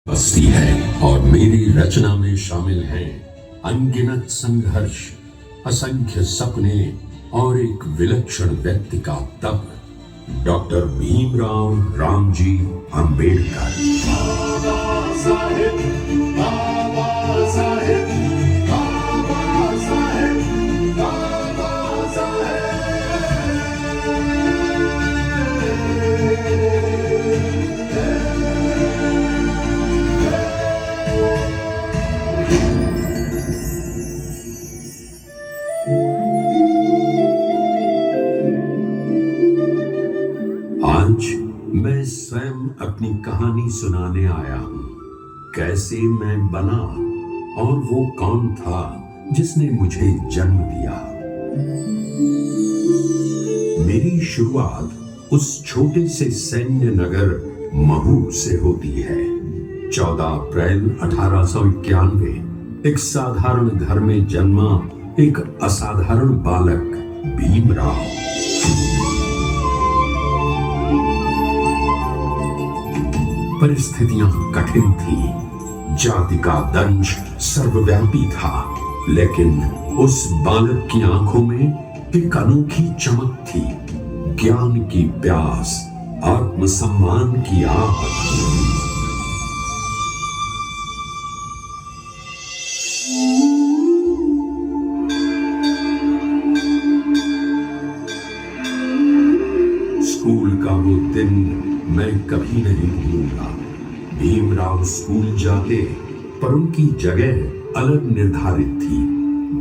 बस्ती है और मेरी रचना में शामिल हैं अनगिनत संघर्ष, असंख्य सपने और एक विलक्षण व्यक्ति का तप। डॉक्टर भीमराव रामजी अंबेडकर। बाबा साहेब, बाबा साहेब, बाबा साहेब, बाबा साहेब। आज मैं स्वयं अपनी कहानी सुनाने आया हूं। कैसे मैं बना और वो कौन था जिसने मुझे जन्म दिया। मेरी शुरुआत उस छोटे से सैन्य नगर महू से होती है। 14 अप्रैल 1891 एक साधारण घर में जन्मा एक असाधारण बालक भीमराव। परिस्थितियां कठिन थी, जाति का दंश सर्वव्यापी था, लेकिन उस बालक की आंखों में एक अनोखी चमक थी। ज्ञान की प्यास, आत्मसम्मान की आह। स्कूल का वो दिन मैं कभी नहीं भूलूंगा। भीमराव स्कूल जाते, पर उनकी जगह अलग निर्धारित थी।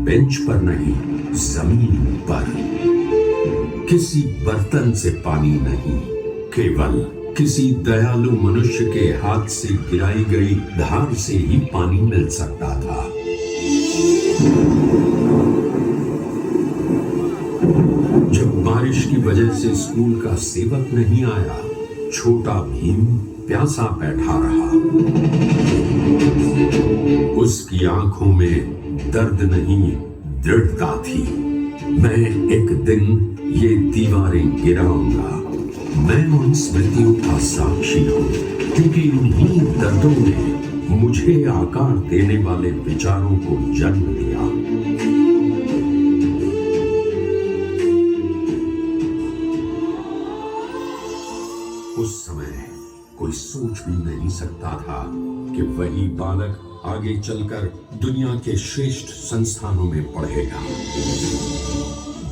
बेंच पर नहीं, जमीन पर। किसी बर्तन से पानी नहीं, केवल किसी दयालु मनुष्य के हाथ से गिराई गई धार से ही पानी मिल सकता था। जब बारिश की वजह से स्कूल का सेवक नहीं आया, छोटा भीम प्यासा बैठा रहा। उसकी आंखों में दर्द नहीं, दृढ़ता थी। मैं एक दिन ये दीवारें गिराऊंगा। मैं उन स्मृतियों का साक्षी हूं, क्योंकि उन्हीं दर्दों ने मुझे आकार देने वाले विचारों को जन्म दिया। उस समय कोई सोच भी नहीं सकता था कि वही बालक आगे चलकर दुनिया के श्रेष्ठ संस्थानों में पढ़ेगा।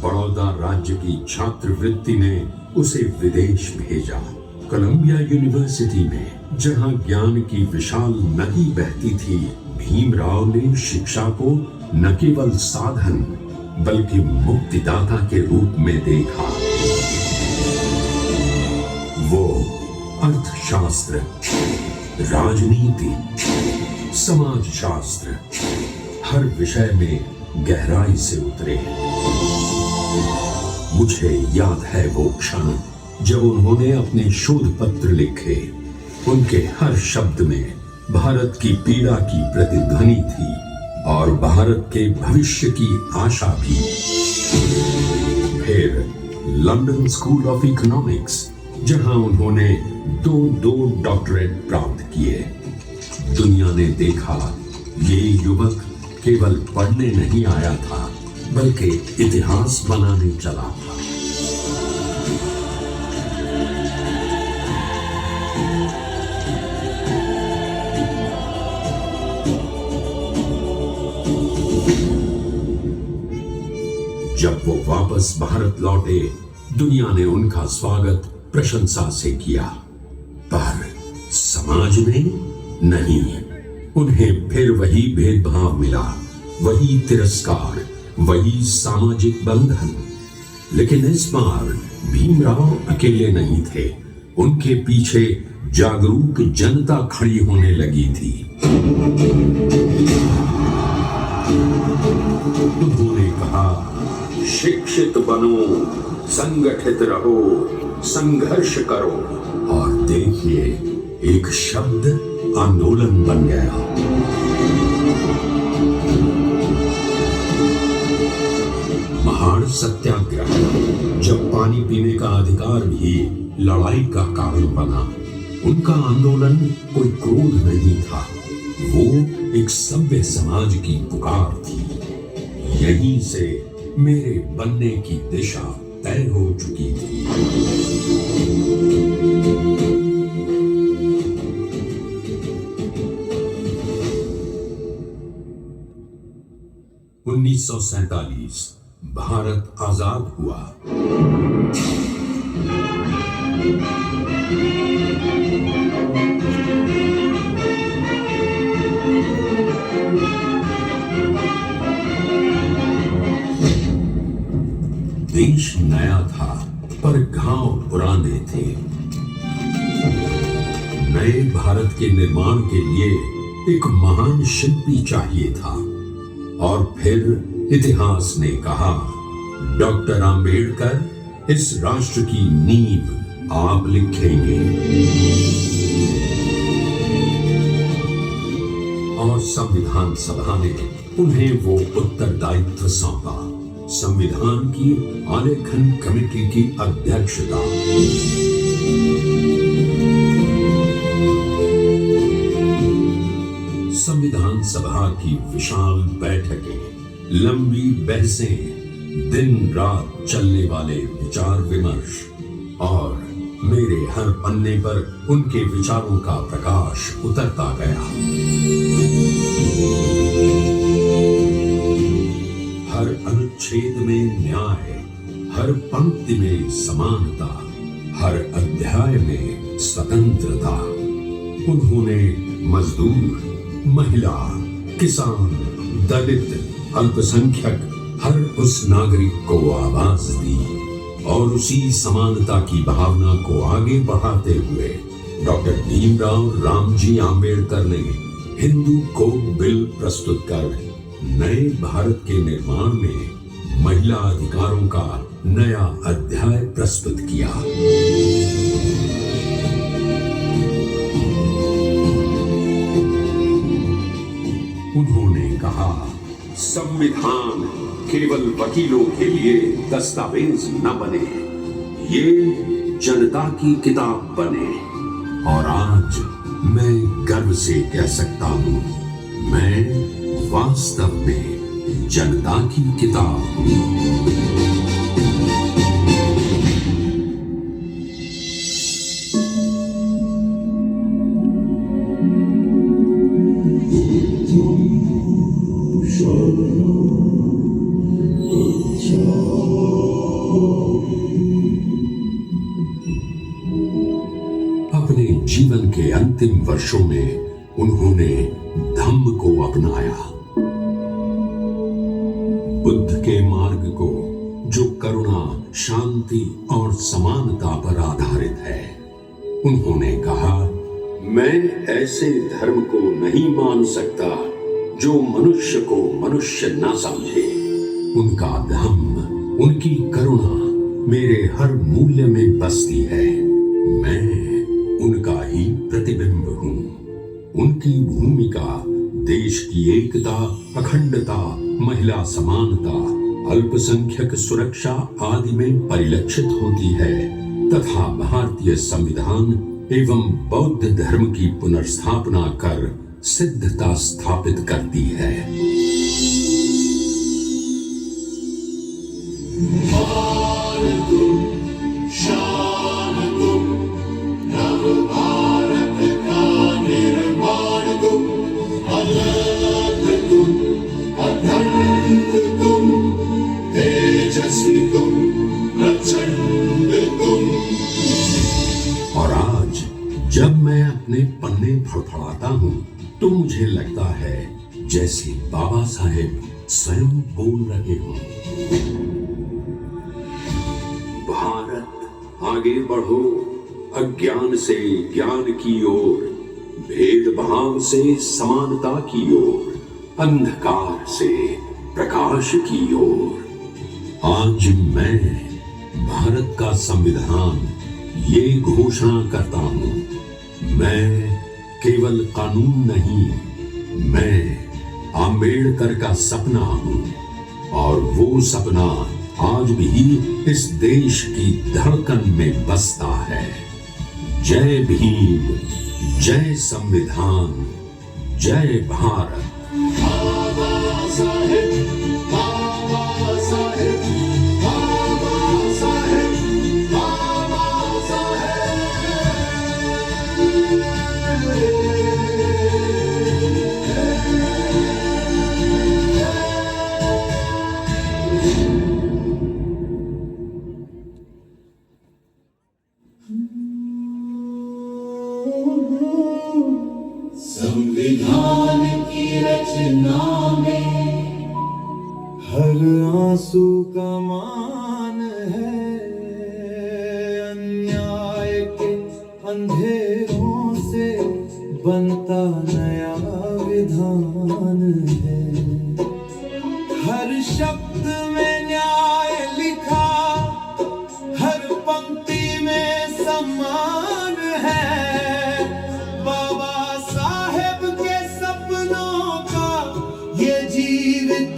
बड़ौदा राज्य की छात्रवृत्ति ने उसे विदेश भेजा। कोलंबिया यूनिवर्सिटी में, जहां ज्ञान की विशाल नदी बहती थी, भीमराव ने शिक्षा को न केवल साधन बल्कि मुक्तिदाता के रूप में देखा। वो अर्थशास्त्र, राजनीति, समाजशास्त्र, हर विषय में गहराई से उतरे। मुझे याद है वो क्षण जब उन्होंने अपने शोध पत्र लिखे। उनके हर शब्द में भारत की पीड़ा की प्रतिध्वनि थी और भारत के भविष्य की आशा भी। फिर लंदन स्कूल ऑफ इकोनॉमिक्स, जहां उन्होंने दो डॉक्टरेट प्राप्त किए। दुनिया ने देखा ये युवक केवल पढ़ने नहीं आया था, बल्कि इतिहास बनाने चला था। जब वो वापस भारत लौटे, दुनिया ने उनका स्वागत प्रशंसा से किया, पर समाज ने नहीं। उन्हें फिर वही भेदभाव मिला, वही तिरस्कार, वही सामाजिक बंधन। लेकिन इस बार भीमराव अकेले नहीं थे। उनके पीछे जागरूक जनता खड़ी होने लगी थी। उन्होंने कहा, शिक्षित बनो, संगठित रहो, संघर्ष करो। और देखिए, एक शब्द आंदोलन बन गया। महान सत्याग्रह, जब पानी पीने का अधिकार भी लड़ाई का कारण बना। उनका आंदोलन कोई क्रोध नहीं था, वो एक सभ्य समाज की पुकार थी। यहीं से मेरे बनने की दिशा तय हो चुकी थी। 1947 भारत आजाद हुआ। देश नया था पर घाव पुराने थे। नए भारत के निर्माण के लिए एक महान शिल्पी चाहिए था। और फिर इतिहास ने कहा, डॉक्टर आंबेडकर इस राष्ट्र की नींव आप लिखेंगे। और संविधान सभा ने उन्हें वो उत्तरदायित्व सौंपा, संविधान की आलेखन कमेटी की अध्यक्षता। संविधान सभा की विशाल बैठकें, लंबी बहसें, दिन रात चलने वाले विचार विमर्श, और मेरे हर पन्ने पर उनके विचारों का प्रकाश उतरता गया। हर अनुच्छेद में न्याय, हर पंक्ति में समानता, हर अध्याय में स्वतंत्रता। उन्होंने मजदूर, महिला, किसान, दलित, अल्पसंख्यक, हर उस नागरिक को आवाज दी। और उसी समानता की भावना को आगे बढ़ाते हुए डॉक्टर भीमराव रामजी आंबेडकर ने हिंदू कोड बिल प्रस्तुत कर नए भारत के निर्माण में महिला अधिकारों का नया अध्याय प्रस्तुत किया। उन्होंने कहा, संविधान केवल वकीलों के लिए दस्तावेज न बने, ये जनता की किताब बने। और आज मैं गर्व से कह सकता हूं, मैं वास्तव में जनता की किताब हूं। अपने जीवन के अंतिम वर्षों में उन्होंने धम्म को अपनाया, बुद्ध के मार्ग को, जो करुणा, शांति और समानता पर आधारित है। उन्होंने कहा, मैं ऐसे धर्म को नहीं मान सकता जो मनुष्य को मनुष्य ना समझे। उनका धम्म, उनकी करुणा मेरे हर मूल्य में बसती है। मैं उनका ही प्रतिबिंब हूं। उनकी भूमिका देश की एकता, अखंडता, महिला समानता, अल्पसंख्यक सुरक्षा आदि में परिलक्षित होती है तथा भारतीय संविधान एवं बौद्ध धर्म की पुनर्स्थापना कर सिद्धता स्थापित करती है। और आज जब मैं अपने पन्ने फड़फड़ाता हूं तो मुझे लगता है जैसे बाबा साहेब स्वयं बोल रहे हों। भारत आगे बढ़ो, अज्ञान से ज्ञान की ओर, भेदभाव से समानता की ओर, अंधकार से प्रकाश की ओर। आज मैं भारत का संविधान ये घोषणा करता हूं, मैं केवल कानून नहीं, मैं आंबेडकर का सपना हूं। और वो सपना आज भी इस देश की धड़कन में बसता है। जय भीम, जय संविधान, जय भारत। बाबा साहेब, बाबा साहेब, बाबा साहेब, बाबा संविधान की रचना में हर आंसू का मान है, अन्याय के अंधेरों से बनता नया विधान है। हर शब्द में न्याय लिखा, हर पंक्ति में सम्मान है। बाबा साहेब के सपनों का ये जीवित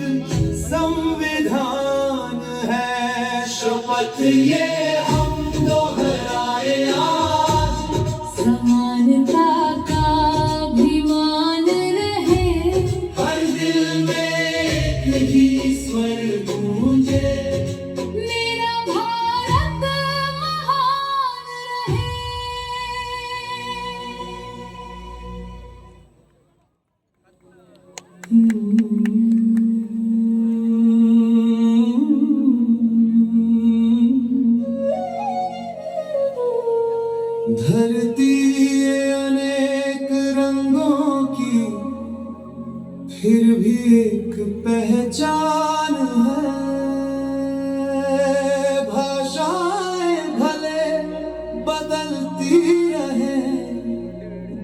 संविधान है। शपथ ये हम दोहराए आज, समानता का अभिमान रहे, हर दिल में एक ही स्वर गूंजे। मेरा भारत महान रहे। धरती ये अनेक रंगों की, फिर भी एक पहचान है। भाषाएं भले बदलती रहे,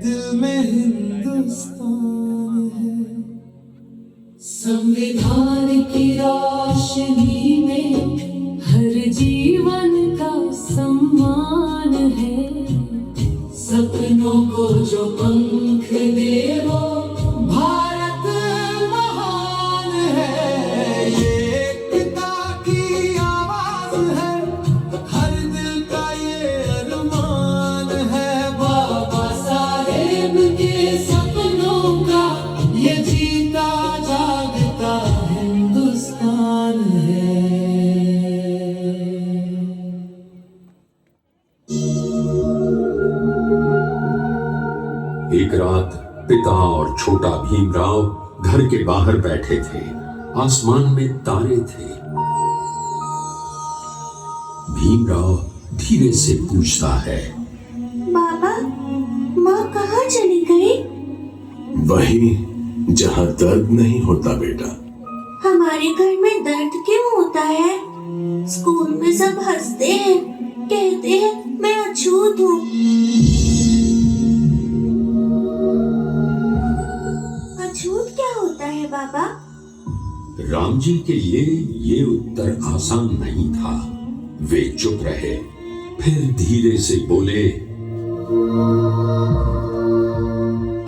दिल में हिंदुस्तान है। संविधान की रोशनी में हर जीवन का सम्मान है। सपनों को जो पंख दे वो भारत महान है। ये एकता की आवाज है, हर दिल का ये अरमान है। बाबा साहेब के सपनों का ये जीता जागता हिंदुस्तान है। एक रात पिता और छोटा भीमराव घर के बाहर बैठे थे। आसमान में तारे थे। भीमराव धीरे से पूछता है, बाबा, माँ कहाँ चली गई? वहीं जहां दर्द नहीं होता बेटा। हमारे घर में दर्द क्यों होता है? स्कूल में सब हंसते हैं, कहते हैं मैं अछूत हूँ। अछूत क्या होता है बाबा? राम जी के लिए ये उत्तर आसान नहीं था। वे चुप रहे, फिर धीरे से बोले,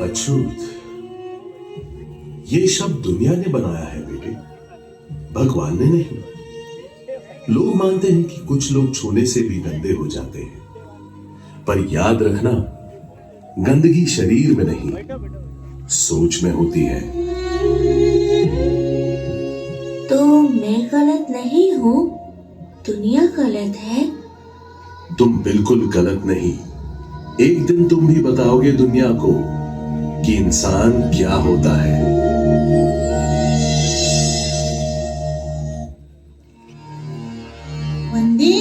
अछूत ये शब्द दुनिया ने बनाया है बेटे, भगवान ने नहीं। लोग मानते हैं कि कुछ लोग छूने से भी गंदे हो जाते हैं, पर याद रखना, गंदगी शरीर में नहीं, सोच में होती है। तो मैं गलत नहीं हूँ, दुनिया गलत है। तुम बिल्कुल गलत नहीं। एक दिन तुम भी बताओगे दुनिया को कि इंसान क्या होता है। वंदे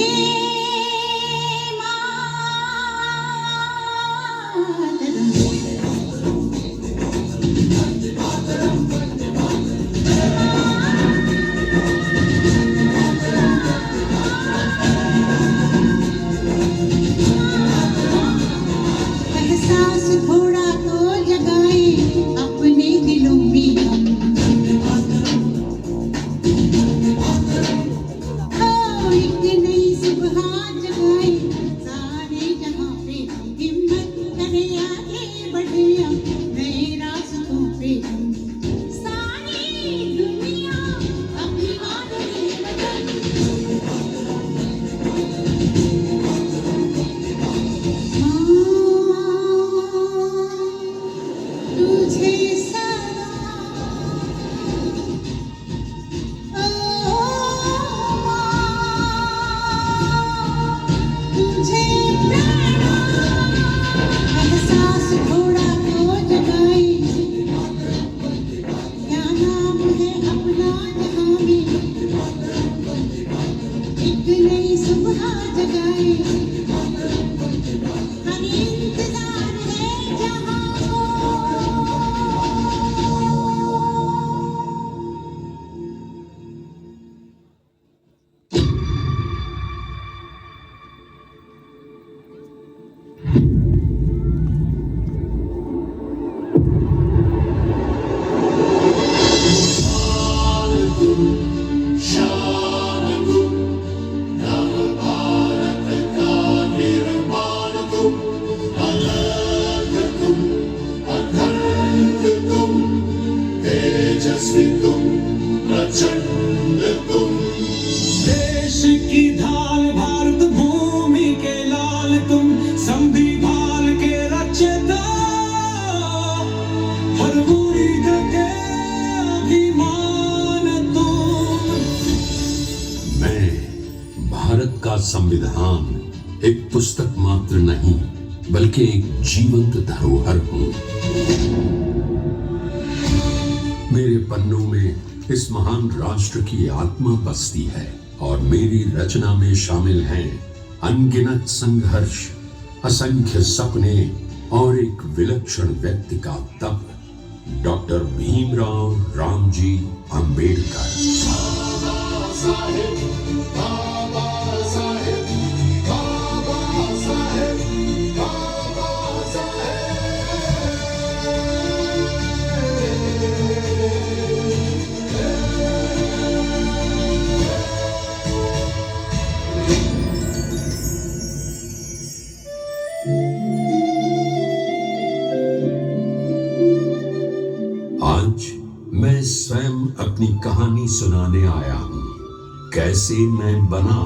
एहसास थोड़ा तो जगाए अपने दिलों में। देश की ढाल भारत भूमि के लाल तुम संविधान के रचयिता हर बुरी के अभिमान तुम। मैं भारत का संविधान एक पुस्तक मात्र नहीं बल्कि एक जीवंत धरोहर हूं। मेरे पन्नों में इस महान राष्ट्र की आत्मा बसती है और मेरी रचना में शामिल हैं अनगिनत संघर्ष, असंख्य सपने और एक विलक्षण व्यक्ति का तप, डॉक्टर भीमराव रामजी अंबेडकर। आज मैं स्वयं अपनी कहानी सुनाने आया हूं। कैसे मैं बना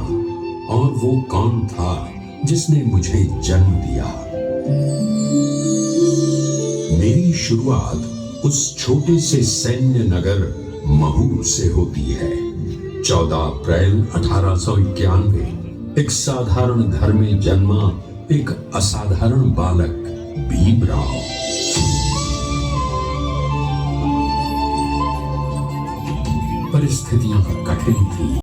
और वो कौन था जिसने मुझे जन्म दिया। मेरी शुरुआत उस छोटे से सैन्य नगर महू से होती है। 14 अप्रैल 1891 एक साधारण घर में जन्मा एक असाधारण बालक भीमराव। परिस्थितियां कठिन थी।